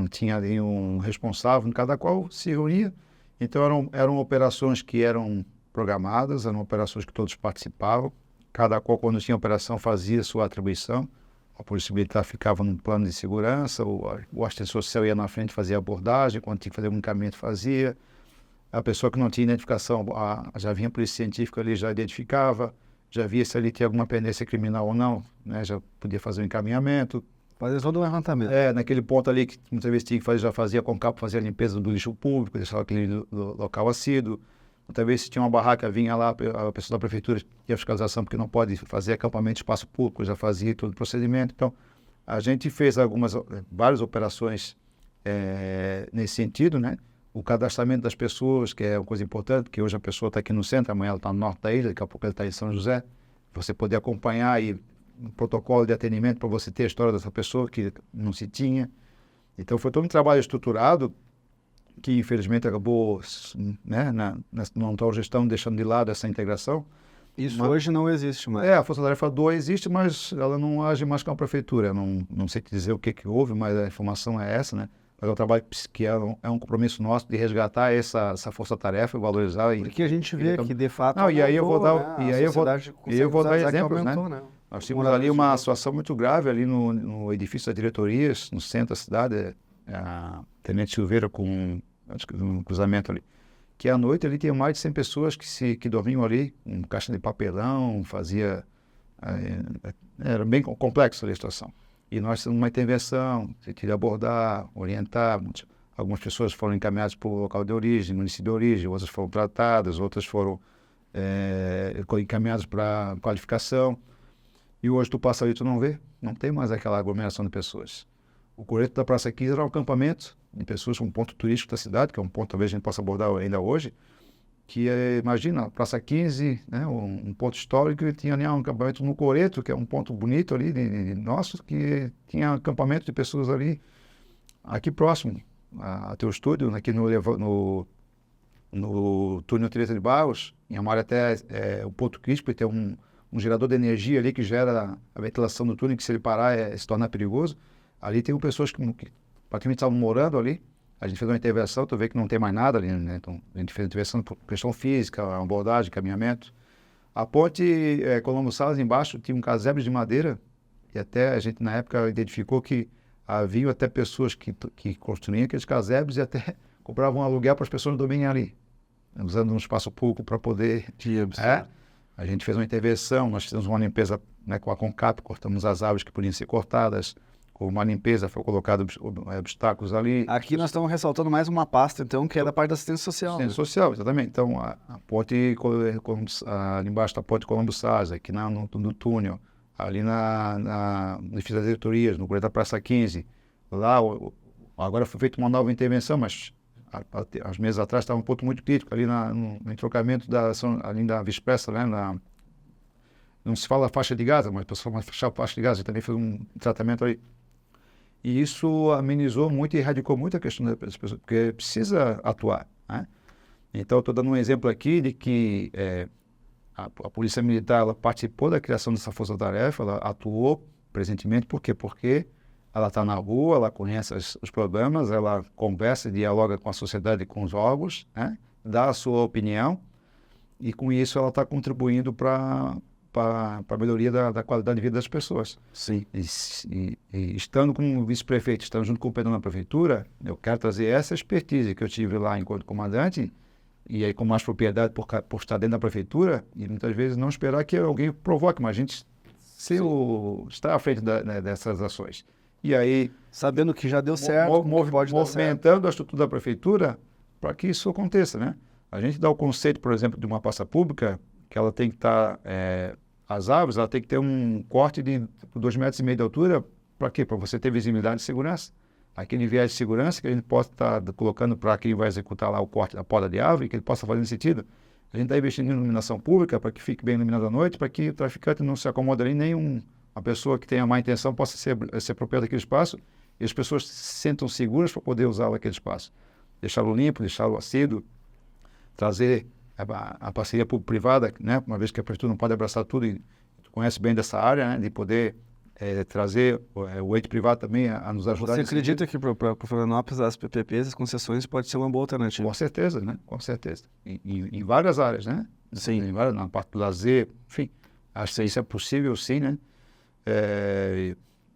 tinha nenhum responsável, cada qual se reunia. Então, eram operações que eram programadas, eram operações que todos participavam, cada qual, quando tinha operação, fazia sua atribuição. A Polícia Militar ficava num plano de segurança, o assistente social ia na frente, fazia abordagem, quando tinha que fazer um encaminhamento, fazia. A pessoa que não tinha identificação, já vinha a Polícia Científica ali, já identificava, já via se ali tinha alguma pendência criminal ou não, né? Já podia fazer um encaminhamento. Fazer todo um levantamento. Naquele ponto ali que muitas vezes tinha que fazer, já fazia com CAP, fazia a limpeza do lixo público, deixava aquele local assíduo. Muitas vezes se tinha uma barraca, vinha lá a pessoa da prefeitura e a fiscalização, porque não pode fazer acampamento de espaço público, já fazia todo o procedimento. Então, a gente fez várias operações nesse sentido, né? O cadastramento das pessoas, que é uma coisa importante, porque hoje a pessoa está aqui no centro, amanhã ela está no norte da ilha, daqui a pouco ela está em São José. Você poder acompanhar aí um protocolo de atendimento para você ter a história dessa pessoa que não se tinha. Então, foi todo um trabalho estruturado que infelizmente acabou, né, na atual gestão deixando de lado essa integração. Isso hoje não existe mais. A Força Tarefa 2 existe, mas ela não age mais com a prefeitura. Eu não sei te dizer o que houve, mas a informação é essa, né? Mas é um trabalho que é um compromisso nosso de resgatar essa força-tarefa, valorizar. Porque a gente vê que, de fato, e aí eu vou dar, né? eu vou dar exemplos, né? Né? Nós tínhamos ali uma situação muito grave ali no edifício das diretorias, no centro da cidade, a Tenente Silveira com um cruzamento ali, que à noite ali tinha mais de 100 pessoas que dormiam ali, com caixa de papelão, era bem complexo ali a situação. E nós fizemos uma intervenção, de abordar, orientar. Algumas pessoas foram encaminhadas para o local de origem, município de origem, outras foram tratadas, outras foram encaminhadas para qualificação. E hoje tu passa ali, tu não vê, não tem mais aquela aglomeração de pessoas. O Coreto da Praça 15 era um acampamento de pessoas, um ponto turístico da cidade, que é um ponto talvez a gente possa abordar ainda hoje, que imagina, Praça 15, né, um ponto histórico, e tinha ali um acampamento no Coreto, que é um ponto bonito ali, nosso, que tinha acampamento de pessoas ali, aqui próximo, a teu estúdio, aqui no túnel Teresa de Barros, em uma área até o ponto crítico, e tem um gerador de energia ali que gera a ventilação do túnel, que se ele parar se torna perigoso. Ali tem pessoas que praticamente estavam morando ali. A gente fez uma intervenção, tu vê que não tem mais nada ali, né? Então, a gente fez uma intervenção por questão física, abordagem, caminhamento. A ponte Colombo Salles, embaixo, tinha um casebre de madeira, e até a gente, na época, identificou que havia até pessoas que construíam aqueles casebres e até compravam um aluguel para as pessoas dormirem ali, usando um espaço público para poder... A gente fez uma intervenção, nós fizemos uma limpeza, né, com a Concap, cortamos as árvores que podiam ser cortadas, com uma limpeza, foi colocado obstáculos ali. Aqui nós estamos ressaltando mais uma pasta, então, que é da parte da assistência social. Assistência social, exatamente. Então, a ponte, ali embaixo da ponte Colombo Salles, aqui no túnel, ali na defesa das diretorias, no Coreto da Praça 15, lá, agora foi feita uma nova intervenção, mas às meses atrás estava um ponto muito crítico, ali no entrocamento ali da Vispressa, né, não se fala faixa de Gaza, mas a pessoa fala faixa de Gaza, e também fez um tratamento ali. E isso amenizou muito e erradicou muito a questão das pessoas, porque precisa atuar, né? Então, estou dando um exemplo aqui de que a Polícia Militar ela participou da criação dessa força-tarefa, ela atuou presentemente, por quê? Porque ela está na rua, ela conhece os problemas, ela conversa e dialoga com a sociedade e com os órgãos, né? Dá a sua opinião, e com isso ela está contribuindo para a melhoria da qualidade de vida das pessoas. Sim. E estando como vice-prefeito, estando junto com o Pedro na prefeitura, eu quero trazer essa expertise que eu tive lá enquanto comandante, e aí com mais propriedade por estar dentro da prefeitura, e muitas vezes não esperar que alguém provoque, mas a gente está à frente dessas ações. E aí... Sabendo que já deu certo, movimentando a estrutura da prefeitura para que isso aconteça, né? A gente dá o conceito, por exemplo, de uma praça pública, que ela tem que estar... as árvores, ela tem que ter um corte de 2,5 metros de altura, para quê? Para você ter visibilidade e segurança. Aquele viés de segurança que a gente possa estar colocando para quem vai executar lá o corte da poda de árvore, que ele possa fazer nesse sentido. A gente está investindo em iluminação pública para que fique bem iluminado à noite, para que o traficante não se acomode ali, nem uma pessoa que tenha má intenção possa ser proprietária daquele espaço, e as pessoas se sentam seguras para poder usar aquele espaço. Deixá-lo limpo, deixá-lo assíduo, trazer a parceria público-privada, né? Uma vez que a prefeitura não pode abraçar tudo, e tu conhece bem dessa área, né? De poder trazer o ente privado também a nos ajudar. Você acredita que para Florianópolis as PPPs, as concessões, pode ser uma boa alternativa? Com certeza, né? Com certeza. Em várias áreas, né? Sim. Na parte do lazer, enfim. Acho que isso é possível, sim, né?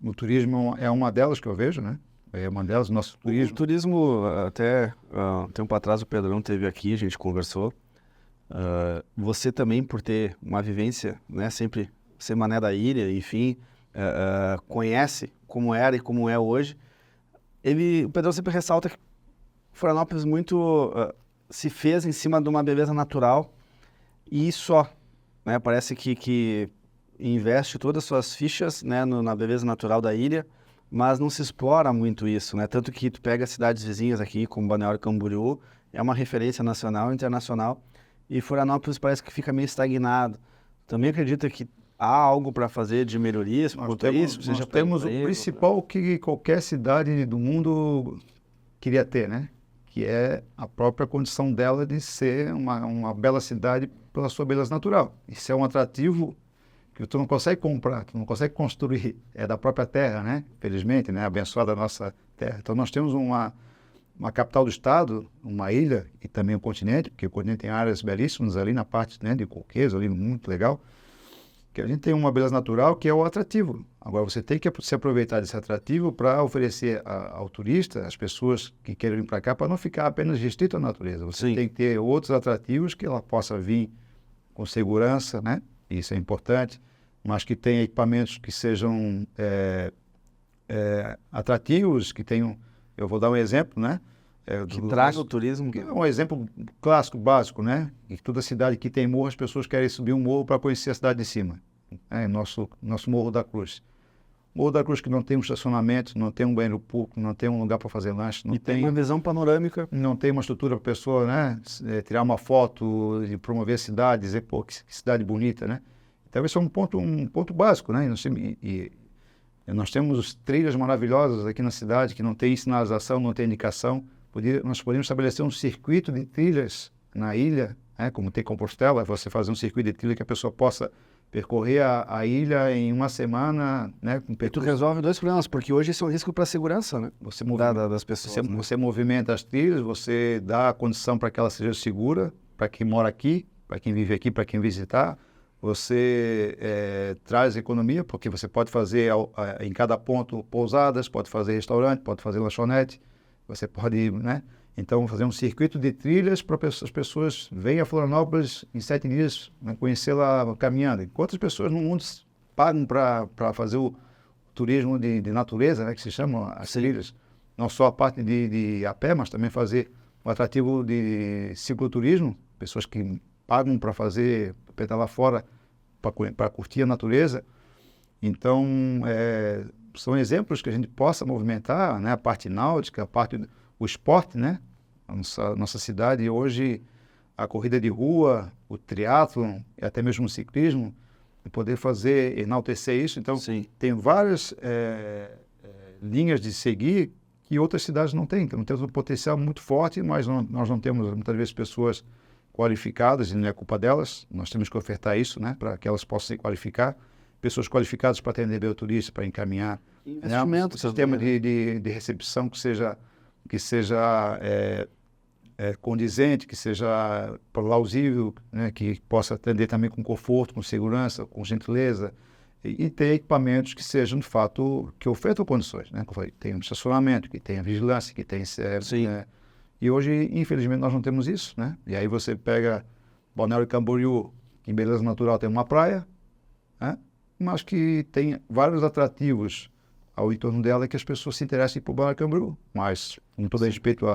O turismo é uma delas que eu vejo, né? É uma delas, o nosso turismo. O turismo, até tempo atrás o Pedrão esteve aqui, a gente conversou. Você também, por ter uma vivência, né, sempre ser mané da ilha, enfim, conhece como era e como é hoje. O Pedrão sempre ressalta que Florianópolis muito se fez em cima de uma beleza natural e só, né? Parece que investe todas as suas fichas, né, na beleza natural da ilha, mas não se explora muito isso, né? Tanto que tu pega cidades vizinhas aqui, como Balneário Camboriú, é uma referência nacional e internacional, e Florianópolis parece que fica meio estagnado. Também acredita que há algo para fazer de melhorias quanto a isso? Nós temos o principal que qualquer cidade do mundo queria ter, né? Que é a própria condição dela de ser uma bela cidade pela sua beleza natural. Isso é um atrativo que tu não consegue comprar, tu não consegue construir, é da própria terra, né? Felizmente, né? Abençoada a nossa terra. Então nós temos uma capital do estado, uma ilha e também um continente, porque o continente tem áreas belíssimas ali na parte, né, de coqueiros, ali muito legal, que a gente tem uma beleza natural que é o atrativo. Agora você tem que se aproveitar desse atrativo para oferecer ao turista, às pessoas que querem vir para cá, para não ficar apenas restrito à natureza. Você tem que ter outros atrativos que ela possa vir com segurança, né? Isso é importante, mas que tenha equipamentos que sejam atrativos, que tenham... Eu vou dar um exemplo, né? Que traga o turismo. É um exemplo clássico, básico, né? E toda cidade que tem morro, as pessoas querem subir um morro para conhecer a cidade de cima. nosso Morro da Cruz. Morro da Cruz que não tem um estacionamento, não tem um banheiro público, não tem um lugar para fazer lanche, não tem uma visão panorâmica. Não tem uma estrutura para a pessoa, né, tirar uma foto e promover a cidade, dizer, pô, que cidade bonita, né? Então esse é um ponto básico, né? E nós temos trilhas maravilhosas aqui na cidade que não tem sinalização, não tem indicação. Nós poderíamos estabelecer um circuito de trilhas na ilha, né, como tem Compostela, você fazer um circuito de trilha que a pessoa possa percorrer a ilha em uma semana, né? E tu resolve dois problemas, porque hoje isso é um risco para a segurança, né? Você das pessoas. Você movimenta as trilhas, você dá a condição para que ela seja segura, para quem mora aqui, para quem vive aqui, para quem visitar. Você traz economia, porque você pode fazer em cada ponto pousadas, pode fazer restaurante, pode fazer lanchonete, você pode, né? Então, fazer um circuito de trilhas para as pessoas virem a Florianópolis em 7 dias, né, conhecê-la caminhando. Enquanto as pessoas no mundo pagam para fazer o turismo de natureza, né, que se chama as trilhas, não só a parte de a pé, mas também fazer o atrativo de cicloturismo, pessoas que pagam para fazer, pedalar fora, para curtir a natureza. Então, são exemplos que a gente possa movimentar, né, a parte náutica, o esporte, né? Nossa cidade hoje, a corrida de rua, o triatlon e até mesmo o ciclismo, poder enaltecer isso. Então, tem várias linhas de seguir que outras cidades não têm. Então, temos um potencial muito forte, mas nós não temos, muitas vezes, pessoas qualificadas, e não é culpa delas. Nós temos que ofertar isso, né, para que elas possam se qualificar. Pessoas qualificadas para atender bem o turista, para encaminhar. Investimento. Um sistema de recepção que seja condizente, que seja plausível, né, que possa atender também com conforto, com segurança, com gentileza, e ter equipamentos que sejam, de fato, que ofertam condições, né? Que tenha um estacionamento, que tenha vigilância, que tenha... e hoje, infelizmente, nós não temos isso, né? E aí você pega Balneário Camboriú, que em beleza natural tem uma praia, né, mas que tem vários atrativos ao entorno dela que as pessoas se interessem por Balneário Camboriú. Mas, com todo respeito,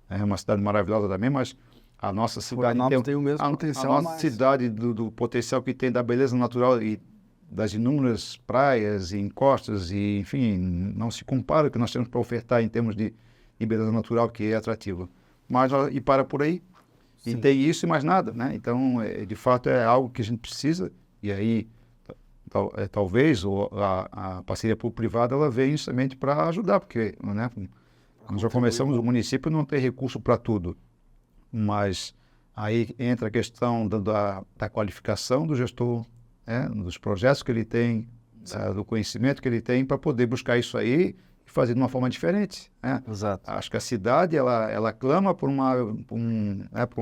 é uma cidade maravilhosa também, mas a nossa cidade tem o mesmo potencial. A nossa cidade, do potencial que tem da beleza natural e das inúmeras praias e encostas, e, enfim, não se compara o que nós temos para ofertar em termos de beleza natural, que é atrativo. Mas, e para por aí. E tem isso e mais nada, né? Então, de fato, é algo que a gente precisa, e aí... talvez a parceria público-privada ela vem justamente para ajudar, porque, né, nós já começamos, o município não tem recurso para tudo, mas aí entra a questão da qualificação do gestor, né, dos projetos que ele tem, do conhecimento que ele tem para poder buscar isso aí e fazer de uma forma diferente, né? Exato. Acho que a cidade ela clama por uma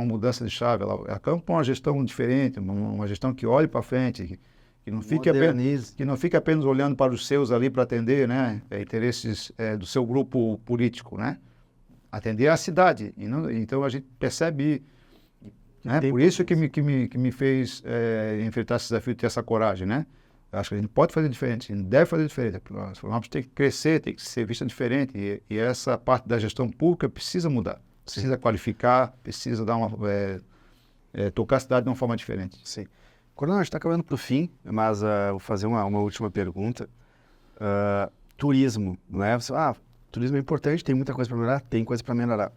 mudança de chave, ela clama por uma gestão diferente, uma gestão que olhe para frente, que não fique apenas olhando para os seus ali para atender, né, interesses do seu grupo político, né? Atender a cidade. Então a gente percebe, né? Por isso que me fez enfrentar esse desafio, ter essa coragem, né? Acho que a gente pode fazer diferente, a gente deve fazer diferente. Nós tem que crescer, tem que ser vista diferente. E essa parte da gestão pública precisa mudar, precisa qualificar, precisa dar tocar a cidade de uma forma diferente. Sim. Coronel, a gente está acabando para o fim, mas vou fazer uma última pergunta. Turismo, né? Turismo é importante, tem muita coisa para melhorar, tem coisa para melhorar.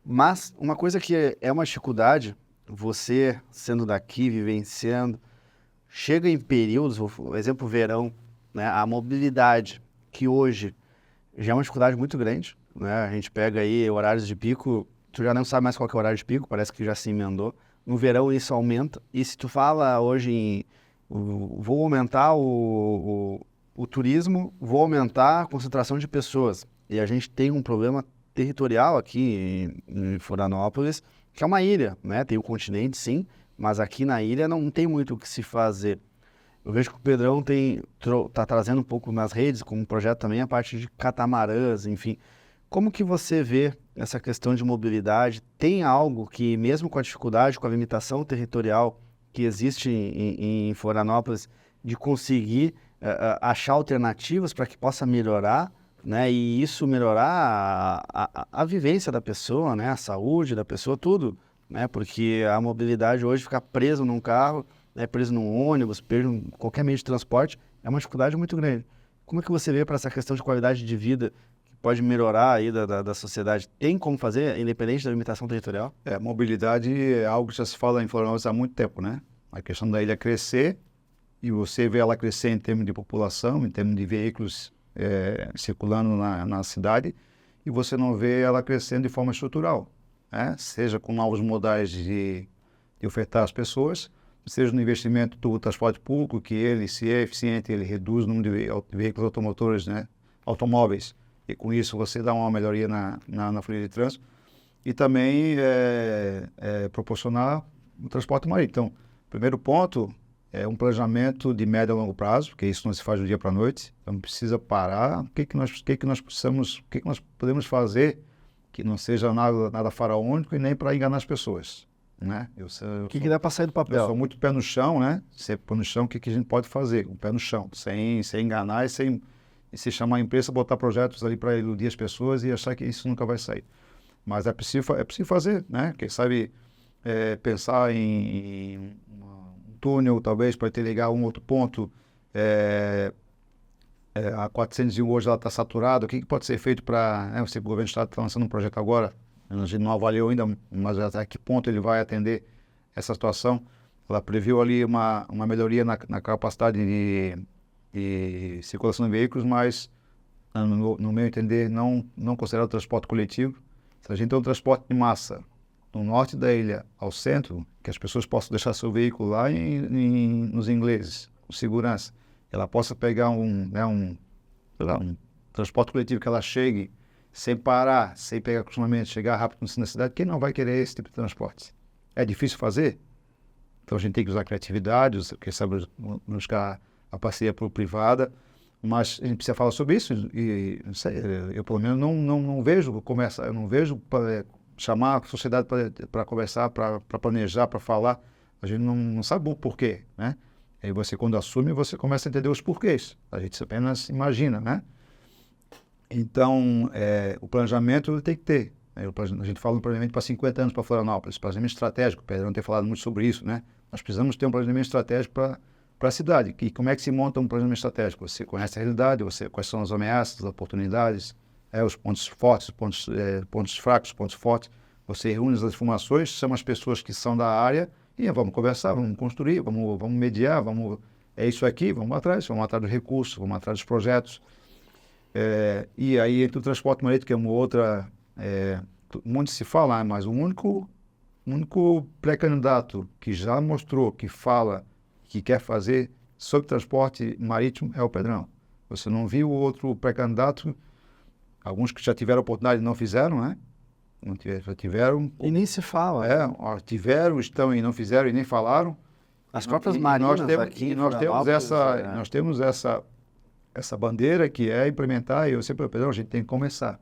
Mas uma coisa que é uma dificuldade, você sendo daqui, vivenciando, chega em períodos, por exemplo, verão, né? A mobilidade, que hoje já é uma dificuldade muito grande, né? A gente pega aí horários de pico, tu já não sabe mais qual que é o horário de pico, parece que já se emendou. No verão isso aumenta, e se tu fala hoje vou aumentar o turismo, vou aumentar a concentração de pessoas, e a gente tem um problema territorial aqui em Florianópolis, que é uma ilha, né? Tem o continente sim, mas aqui na ilha não tem muito o que se fazer. Eu vejo que o Pedrão tá trazendo um pouco nas redes, como um projeto também, a parte de catamarãs, enfim. Como que você vê essa questão de mobilidade? Tem algo que, mesmo com a dificuldade, com a limitação territorial que existe em Florianópolis, de conseguir achar alternativas para que possa melhorar, né? E isso melhorar a vivência da pessoa, né? A saúde da pessoa, tudo, né? Porque a mobilidade hoje, ficar preso num carro, né, preso num ônibus, preso em qualquer meio de transporte, é uma dificuldade muito grande. Como é que você vê para essa questão de qualidade de vida que pode melhorar aí da sociedade? Tem como fazer, independente da limitação territorial? Mobilidade é algo que já se fala em Florianópolis há muito tempo, né? A questão da ilha crescer, e você vê ela crescer em termos de população, em termos de veículos circulando na cidade, e você não vê ela crescendo de forma estrutural, né? Seja com novos modais de ofertar às pessoas, seja no investimento do transporte público, que ele, se é eficiente, ele reduz o número de veículos automotores, né? Automóveis, e com isso você dá uma melhoria na folha de trânsito, e também proporcionar o transporte marítimo. Então, primeiro ponto é um planejamento de médio a longo prazo, porque isso não se faz do dia para a noite. Então precisa parar. O que nós podemos fazer que não seja nada faraônico e nem para enganar as pessoas, né? O que dá para sair do papel? Eu sou muito pé no chão, né? Sempre pé no chão, o que a gente pode fazer? Um pé no chão, sem enganar e se chamar a imprensa, botar projetos ali para iludir as pessoas e achar que isso nunca vai sair. Mas é possível fazer, né? Quem sabe pensar em um túnel, talvez, para interligar um outro ponto. A 401 hoje ela está saturada. O que pode ser feito para... o governo do Estado está lançando um projeto agora, a gente não avaliou ainda, mas até que ponto ele vai atender essa situação. Ela previu ali uma melhoria na capacidade de circulação de veículos, mas, no meu entender, não considera o transporte coletivo. Se a gente tem um transporte de massa no norte da ilha ao centro, que as pessoas possam deixar seu veículo lá nos ingleses, com segurança, ela possa pegar um transporte coletivo que ela chegue sem parar, sem pegar acostumamento, chegar rápido na cidade, quem não vai querer esse tipo de transporte? É difícil fazer? Então a gente tem que usar criatividade, quem sabe buscar a parceria privada, mas a gente precisa falar sobre isso e não sei, eu pelo menos não vejo começar, eu não vejo chamar a sociedade para conversar, para planejar, para falar. A gente não sabe o porquê, né? Aí você, quando assume, você começa a entender os porquês. A gente apenas imagina, né? Então, o planejamento tem que ter. Né? A gente fala um planejamento para 50 anos para Florianópolis, planejamento estratégico, o Pedro não ter falado muito sobre isso, né? Nós precisamos ter um planejamento estratégico para a cidade. E como é que se monta um planejamento estratégico? Você conhece a realidade, quais são as ameaças, as oportunidades, os pontos fortes, pontos fracos, pontos fortes. Você reúne as informações, chama as pessoas que são da área e vamos conversar, vamos construir, vamos mediar, é isso aqui, vamos atrás dos recursos, vamos atrás dos projetos. E aí entre o transporte marítimo, que é uma outra, muito se fala, mas o único pré-candidato que já mostrou, que fala, que quer fazer sobre transporte marítimo é o Pedrão. Você não viu outro pré-candidato, alguns que já tiveram oportunidade e não fizeram, né? Já tiveram. E nem se fala. Tiveram, estão e não fizeram e nem falaram. As próprias marinas nós temos essa bandeira que é implementar, e eu sempre Pedrão, a gente tem que começar.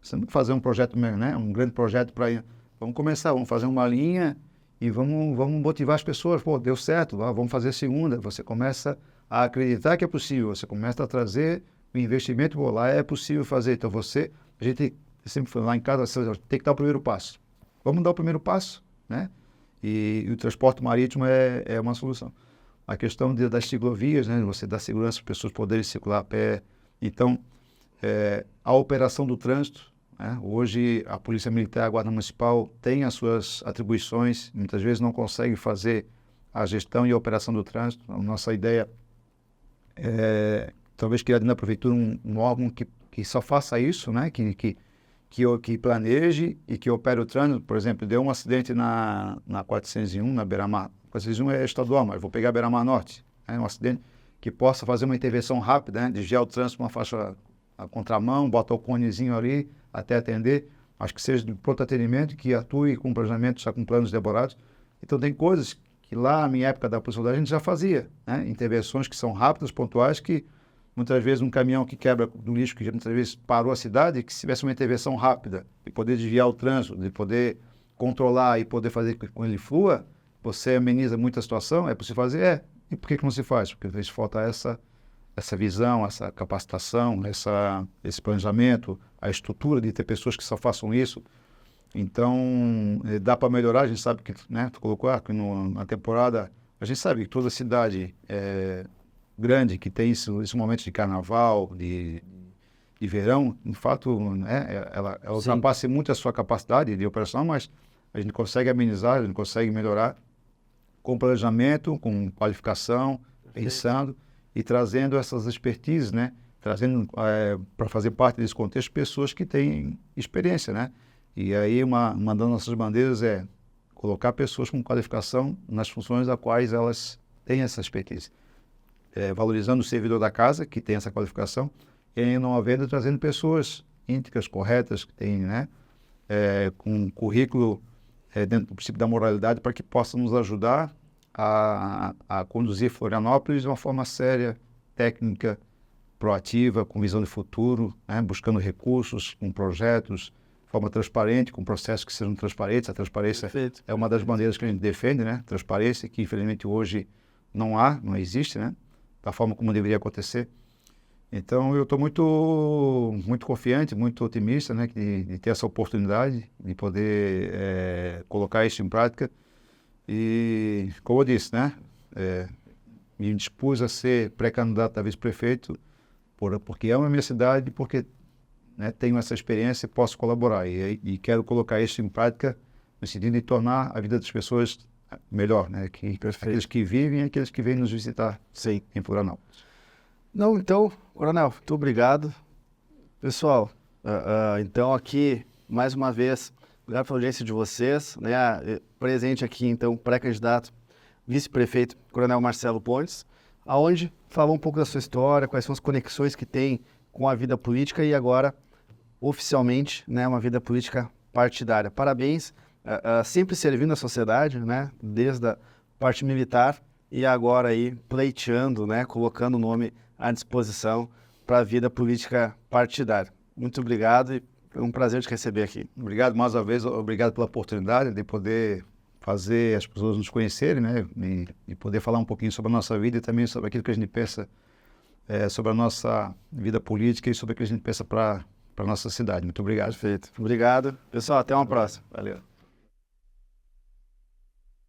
Você não fazer um projeto, né? Um grande projeto para... Vamos começar, vamos fazer uma linha e vamos motivar as pessoas. Pô, deu certo, vamos fazer a segunda. Você começa a acreditar que é possível, você começa a trazer o investimento, lá é possível fazer. Então a gente sempre foi lá em casa, tem que dar o primeiro passo. Vamos dar o primeiro passo, né? E o transporte marítimo é uma solução. A questão das ciclovias, né? Você dá segurança para as pessoas poderem circular a pé. Então, a operação do trânsito, né? Hoje a Polícia Militar, a Guarda Municipal tem as suas atribuições, muitas vezes não consegue fazer a gestão e a operação do trânsito. A nossa ideia é talvez criar dentro da Prefeitura um órgão que só faça isso, né? Que planeje e que opere o trânsito. Por exemplo, deu um acidente na 401, na Beira-Mar. 401 é estadual, mas vou pegar a Beira-Mar Norte. Um acidente que possa fazer uma intervenção rápida, né? Desviar o trânsito uma faixa a contramão, bota o conezinho ali até atender. Acho que seja de pronto atendimento, que atue com planejamento, já com planos elaborados. Então tem coisas que lá, na minha época da Polícia Rodoviária, a gente já fazia, né? Intervenções que são rápidas, pontuais, que muitas vezes um caminhão que quebra do lixo, que muitas vezes parou a cidade, que se tivesse uma intervenção rápida, de poder desviar o trânsito, de poder controlar e poder fazer com que ele flua, você ameniza muita situação, é possível fazer? E por que não se faz? Porque às vezes falta essa visão, essa capacitação, esse planejamento, a estrutura de ter pessoas que só façam isso. Então, dá para melhorar, a gente sabe que, né, tu colocou que na temporada A gente sabe que toda cidade grande que tem esse momento de carnaval, de verão, de fato, né, ela ultrapassa muito a sua capacidade de operação, mas a gente consegue amenizar, a gente consegue melhorar com planejamento, com qualificação, pensando e trazendo essas expertises, né? Trazendo para fazer parte desse contexto pessoas que têm experiência, né? E aí uma das nossas bandeiras é colocar pessoas com qualificação nas funções das quais elas têm essa expertise. Valorizando o servidor da casa, que tem essa qualificação, e aí não havendo, trazendo pessoas íntegras, corretas, que têm, né? Com um currículo dentro do princípio da moralidade, para que possam nos ajudar a conduzir Florianópolis de uma forma séria, técnica, proativa, com visão de futuro, né? Buscando recursos, com projetos, de forma transparente, com processos que sejam transparentes. A transparência é uma das bandeiras que a gente defende, né? Transparência, que infelizmente hoje não existe, né? Da forma como deveria acontecer. Então, eu estou muito confiante, muito otimista, né, de ter essa oportunidade de poder colocar isso em prática. E, como eu disse, né, me dispus a ser pré-candidato a vice-prefeito porque amo a minha cidade, porque, né, tenho essa experiência e posso colaborar. E quero colocar isso em prática no sentido de tornar a vida das pessoas melhor, né, aqueles que vivem e aqueles que vêm nos visitar em Florianópolis. Não, então, Coronel, muito obrigado. Pessoal, então aqui, mais uma vez, obrigado pela audiência de vocês, né? Presente aqui, então, pré-candidato, vice-prefeito, Coronel Marcelo Pontes, aonde falou um pouco da sua história, quais são as conexões que tem com a vida política e agora, oficialmente, né, uma vida política partidária. Parabéns, sempre servindo a sociedade, né, desde a parte militar e agora aí pleiteando, né, colocando o nome à disposição para a vida política partidária. Muito obrigado e foi um prazer te receber aqui. Obrigado mais uma vez, obrigado pela oportunidade de poder fazer as pessoas nos conhecerem, né, e poder falar um pouquinho sobre a nossa vida e também sobre aquilo que a gente pensa sobre a nossa vida política e sobre aquilo que a gente pensa para a nossa cidade. Muito obrigado. Perfeito. Obrigado. Pessoal, até uma próxima. Valeu.